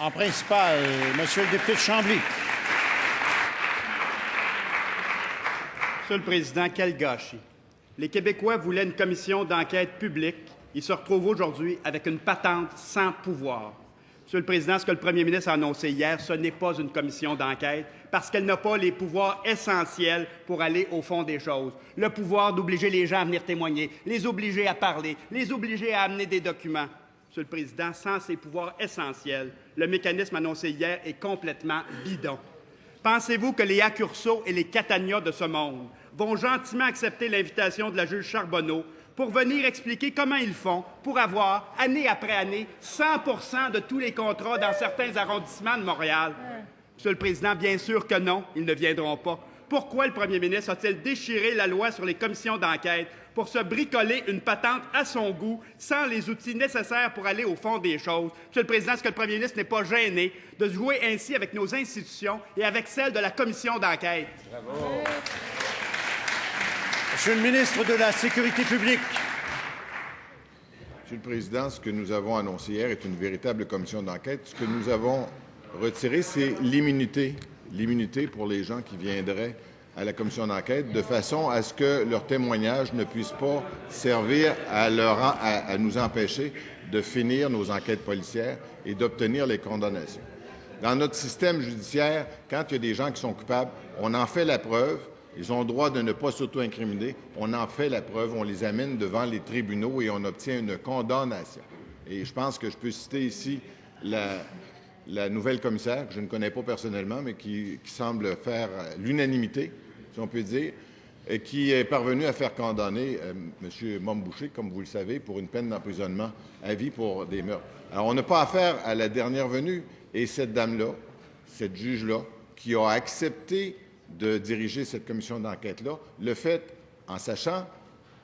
En principal, Monsieur le député de Chambly. Monsieur le Président, quel gâchis. Les Québécois voulaient une commission d'enquête publique. Ils se retrouvent aujourd'hui avec une patente sans pouvoir. Monsieur le Président, ce que le premier ministre a annoncé hier, ce n'est pas une commission d'enquête parce qu'elle n'a pas les pouvoirs essentiels pour aller au fond des choses. Le pouvoir d'obliger les gens à venir témoigner, les obliger à parler, les obliger à amener des documents. Monsieur le Président, sans ces pouvoirs essentiels, le mécanisme annoncé hier est complètement bidon. Pensez-vous que les Accurso et les Catania de ce monde vont gentiment accepter l'invitation de la juge Charbonneau pour venir expliquer comment ils font pour avoir, année après année, 100 de tous les contrats dans certains arrondissements de Montréal? Monsieur le Président, bien sûr que non, ils ne viendront pas. Pourquoi le premier ministre a-t-il déchiré la loi sur les commissions d'enquête pour se bricoler une patente à son goût sans les outils nécessaires pour aller au fond des choses? Monsieur le Président, est-ce que le premier ministre n'est pas gêné de jouer ainsi avec nos institutions et avec celle de la commission d'enquête? Bravo. Monsieur le ministre de la Sécurité publique. Monsieur le Président, ce que nous avons annoncé hier est une véritable commission d'enquête. Ce que nous avons retiré, c'est l'immunité. L'immunité pour les gens qui viendraient à la commission d'enquête, de façon à ce que leur témoignage ne puisse pas servir à nous empêcher de finir nos enquêtes policières et d'obtenir les condamnations. Dans notre système judiciaire, quand il y a des gens qui sont coupables, on en fait la preuve. Ils ont le droit de ne pas s'auto-incriminer. On en fait la preuve, on les amène devant les tribunaux et on obtient une condamnation. Et je pense que je peux citer ici la nouvelle commissaire, que je ne connais pas personnellement, mais qui semble faire l'unanimité, si on peut dire, et qui est parvenue à faire condamner M. Momboucher, comme vous le savez, pour une peine d'emprisonnement à vie pour des meurtres. Alors, on n'a pas affaire à la dernière venue. Et cette dame-là, cette juge-là, qui a accepté de diriger cette commission d'enquête-là, le fait en sachant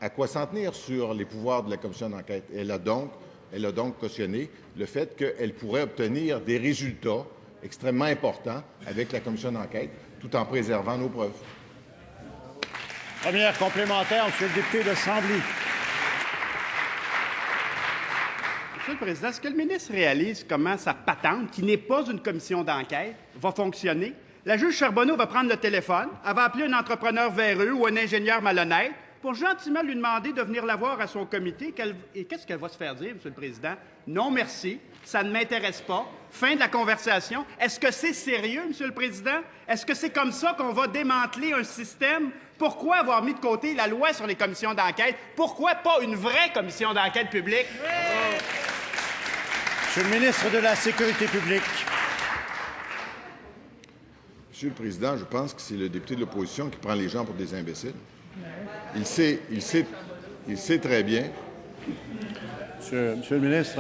à quoi s'en tenir sur les pouvoirs de la commission d'enquête. Elle a donc cautionné le fait qu'elle pourrait obtenir des résultats extrêmement importants avec la commission d'enquête, tout en préservant nos preuves. Première complémentaire, Monsieur le député de Chambly. Monsieur le Président, est-ce que le ministre réalise comment sa patente, qui n'est pas une commission d'enquête, va fonctionner? La juge Charbonneau va prendre le téléphone, elle va appeler un entrepreneur véreux ou un ingénieur malhonnête pour gentiment lui demander de venir la voir à son comité. Et qu'est-ce qu'elle va se faire dire, Monsieur le Président? Non, merci, ça ne m'intéresse pas. Fin de la conversation. Est-ce que c'est sérieux, Monsieur le Président? Est-ce que c'est comme ça qu'on va démanteler un système? Pourquoi avoir mis de côté la loi sur les commissions d'enquête? Pourquoi pas une vraie commission d'enquête publique? Oui. Monsieur le ministre de la Sécurité publique. Monsieur le Président, je pense que c'est le député de l'opposition qui prend les gens pour des imbéciles. Il sait très bien. Monsieur le ministre,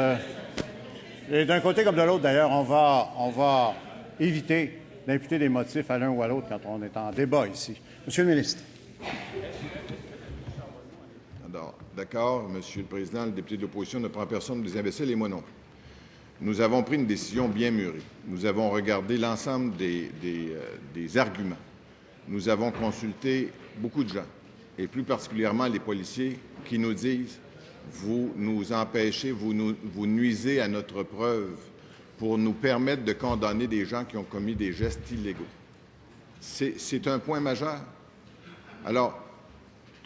et d'un côté comme de l'autre, d'ailleurs, on va éviter d'imputer des motifs à l'un ou à l'autre quand on est en débat ici. Monsieur le ministre. D'accord, Monsieur le Président, le député de l'opposition ne prend personne pour des imbéciles et moi non plus. Nous avons pris une décision bien mûrie. Nous avons regardé l'ensemble des arguments. Nous avons consulté beaucoup de gens, et plus particulièrement les policiers qui nous disent « Vous nous empêchez, vous nuisez à notre preuve pour nous permettre de condamner des gens qui ont commis des gestes illégaux. » C'est un point majeur. Alors,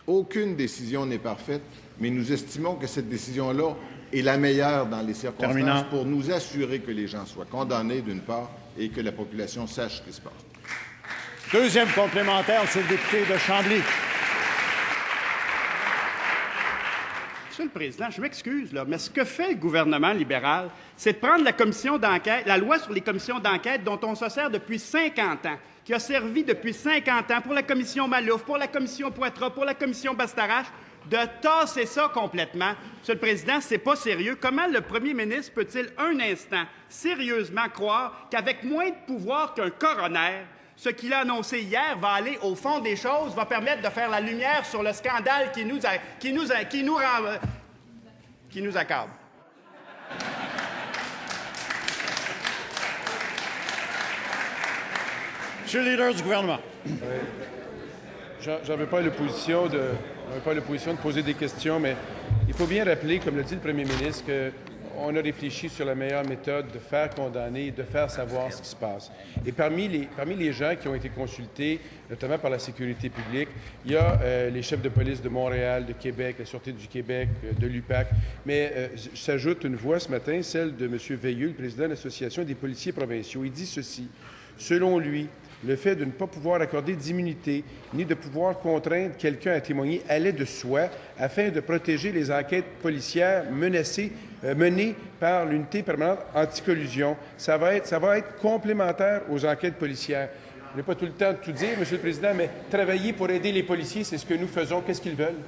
aucune décision n'est parfaite, mais nous estimons que cette décision-là est la meilleure dans les circonstances pour nous assurer que les gens soient condamnés d'une part et que la population sache ce qui se passe. Deuxième complémentaire, Monsieur le député de Chambly. Monsieur le Président, je m'excuse, là, mais ce que fait le gouvernement libéral, c'est de prendre la commission d'enquête, la loi sur les commissions d'enquête dont on se sert depuis 50 ans, qui a servi depuis 50 ans pour la commission Malouf, pour la commission Poitras, pour la commission Bastarache, de tasser ça complètement. Monsieur le Président, c'est pas sérieux. Comment le premier ministre peut-il un instant sérieusement croire qu'avec moins de pouvoir qu'un coroner, ce qu'il a annoncé hier va aller au fond des choses, va permettre de faire la lumière sur le scandale qui nous accable? Monsieur le leader du gouvernement. J'avais pas l'opposition de poser des questions, mais il faut bien rappeler, comme le dit le premier ministre, on a réfléchi sur la meilleure méthode de faire condamner et de faire savoir ce qui se passe. Et parmi les gens qui ont été consultés, notamment par la sécurité publique, il y a les chefs de police de Montréal, de Québec, la Sûreté du Québec, de l'UPAC, mais s'ajoute une voix ce matin, celle de M. Veilleux, le président de l'Association des policiers provinciaux. Il dit ceci: selon lui, le fait de ne pas pouvoir accorder d'immunité ni de pouvoir contraindre quelqu'un à témoigner allait de soi afin de protéger les enquêtes policières menées par l'unité permanente anti-collusion. Ça va être complémentaire aux enquêtes policières. Je n'ai pas tout le temps de tout dire, M. le Président, mais travailler pour aider les policiers, c'est ce que nous faisons. Qu'est-ce qu'ils veulent?